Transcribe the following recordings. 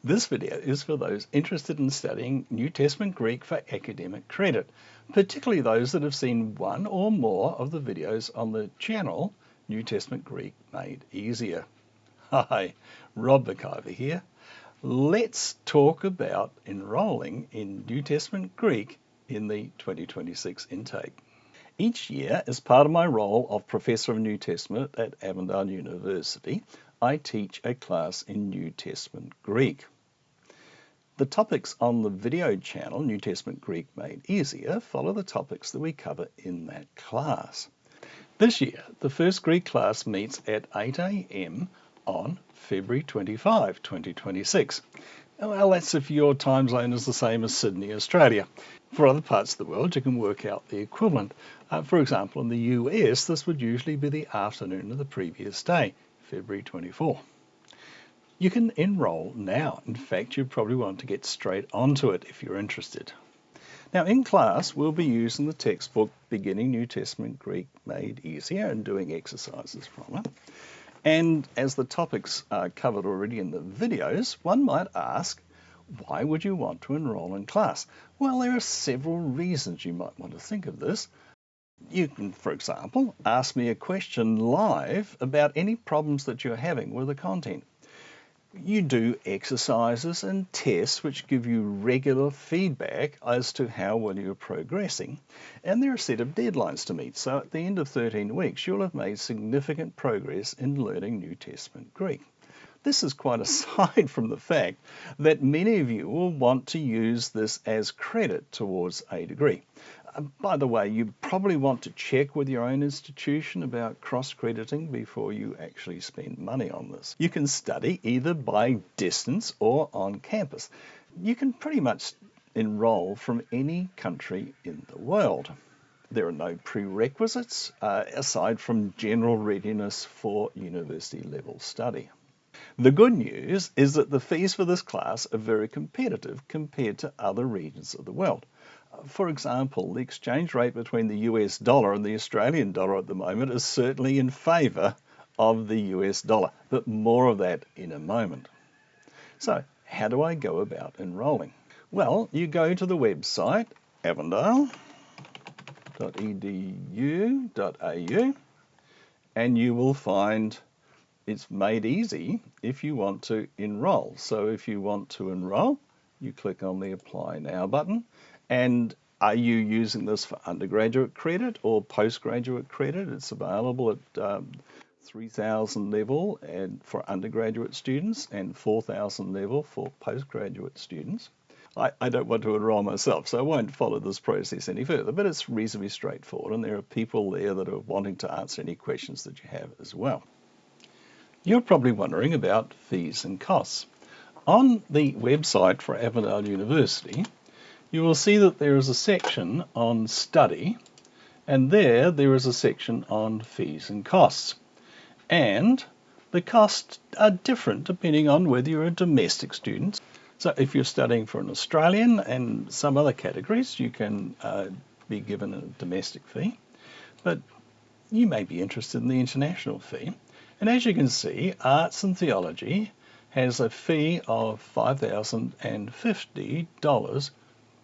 This video is for those interested in studying New Testament Greek for academic credit, particularly those that have seen one or more of the videos on the channel New Testament Greek Made Easier. Hi, Rob McIver here. Let's talk about enrolling in New Testament Greek in the 2026 intake. Each year, as part of my role of Professor of New Testament at Avondale University, I teach a class in New Testament Greek. The topics on the video channel, New Testament Greek Made Easier, follow the topics that we cover in that class. This year, the first Greek class meets at 8 a.m. on February 25, 2026. Well, that's if your time zone is the same as Sydney, Australia. For other parts of the world, you can work out the equivalent. For example, in the US, this would usually be the afternoon of the previous day, February 24. You can enroll now. In fact, you probably want to get straight onto it if you're interested. Now, in class, we'll be using the textbook Beginning New Testament Greek Made Easier and doing exercises from it. And as the topics are covered already in the videos, one might ask, why would you want to enroll in class? Well, there are several reasons you might want to think of this. You can, for example, ask me a question live about any problems that you're having with the content. You do exercises and tests which give you regular feedback as to how well you're progressing, and there are a set of deadlines to meet. So at the end of 13 weeks, you'll have made significant progress in learning New Testament Greek. This is quite aside from the fact that many of you will want to use this as credit towards a degree. By the way, you probably want to check with your own institution about cross-crediting before you actually spend money on this. You can study either by distance or on campus. You can pretty much enroll from any country in the world. There are no prerequisites aside from general readiness for university level study. The good news is that the fees for this class are very competitive compared to other regions of the world. For example, the exchange rate between the US dollar and the Australian dollar at the moment is certainly in favour of the US dollar, but more of that in a moment. So, how do I go about enrolling? Well, you go to the website avondale.edu.au and you will find it's made easy if you want to enrol. So if you want to enrol, you click on the Apply Now button. And are you using this for undergraduate credit or postgraduate credit? It's available at 3,000 level and for undergraduate students and 4,000 level for postgraduate students. I don't want to enroll myself, so I won't follow this process any further, but it's reasonably straightforward, and there are people there that are wanting to answer any questions that you have as well. You're probably wondering about fees and costs. On the website for Avondale University, you will see that there is a section on study, and there is a section on fees and costs. And the costs are different depending on whether you're a domestic student. So if you're studying for an Australian and some other categories, you can be given a domestic fee, but you may be interested in the international fee. And as you can see, Arts and Theology has a fee of $5,050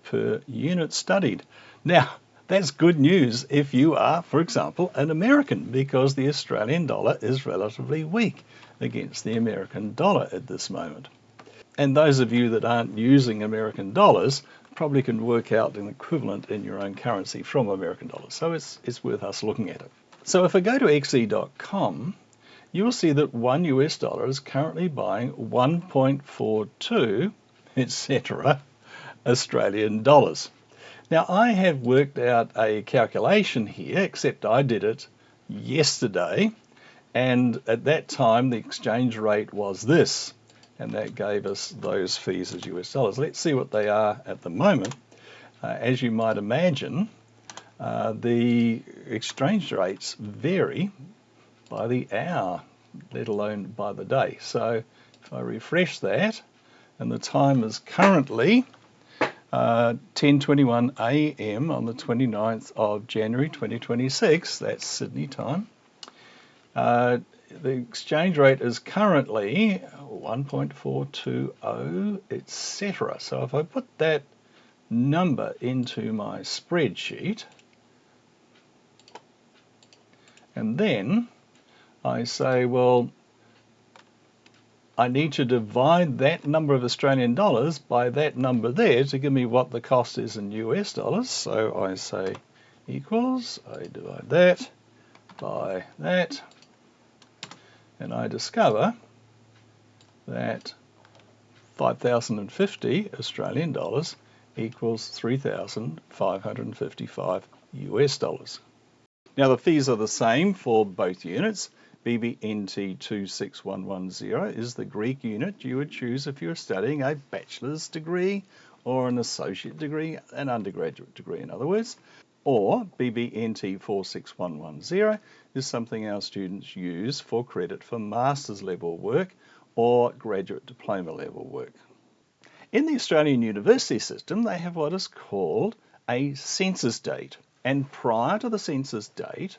per unit studied. Now, that's good news if you are, for example, an American, because the Australian dollar is relatively weak against the American dollar at this moment. And those of you that aren't using American dollars probably can work out an equivalent in your own currency from American dollars. So it's worth us looking at it. So if I go to xe.com, you will see that $1 US is currently buying 1.42, etc. Australian dollars. Now, I have worked out a calculation here, except I did it yesterday, and at that time the exchange rate was this, and that gave us those fees as US dollars. Let's see what they are at the moment. As you might imagine, the exchange rates vary by the hour, let alone by the day. So if I refresh that, and the time is currently 10:21 a.m. on the 29th of January 2026, that's Sydney time. The exchange rate is currently 1.420, etc. So if I put that number into my spreadsheet, and then I say, well, I need to divide that number of Australian dollars by that number there to give me what the cost is in US dollars. So I say equals, I divide that by that, and I discover that 5,050 Australian dollars equals 3,555 US dollars. Now the fees are the same for both units. BBNT 26110 is the Greek unit you would choose if you're studying a bachelor's degree or an associate degree, an undergraduate degree in other words. Or BBNT 46110 is something our students use for credit for master's level work or graduate diploma level work. In the Australian University system, they have what is called a census date. And prior to the census date,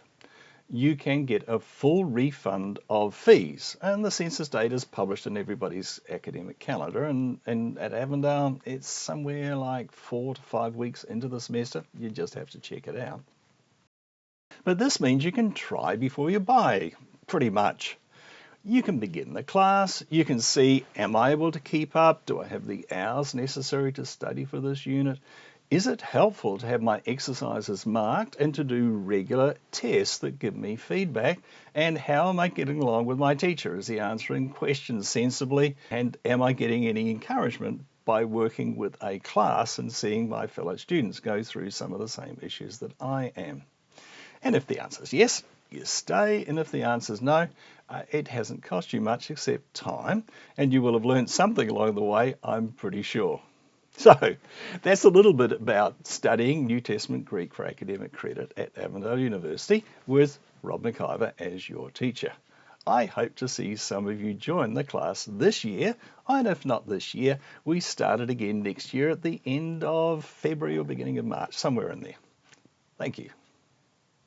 you can get a full refund of fees. And the census date is published in everybody's academic calendar. And at Avondale, it's somewhere like 4 to 5 weeks into the semester. You just have to check it out. But this means you can try before you buy, pretty much. You can begin the class. You can see, am I able to keep up? Do I have the hours necessary to study for this unit? Is it helpful to have my exercises marked and to do regular tests that give me feedback? And how am I getting along with my teacher? Is he answering questions sensibly? And am I getting any encouragement by working with a class and seeing my fellow students go through some of the same issues that I am? And if the answer is yes, you stay. And if the answer is no, it hasn't cost you much except time. And you will have learned something along the way, I'm pretty sure. So that's a little bit about studying New Testament Greek for academic credit at Avondale University with Rob McIver as your teacher. I hope to see some of you join the class this year, and if not this year, we start it again next year at the end of February or beginning of March, somewhere in there. Thank you.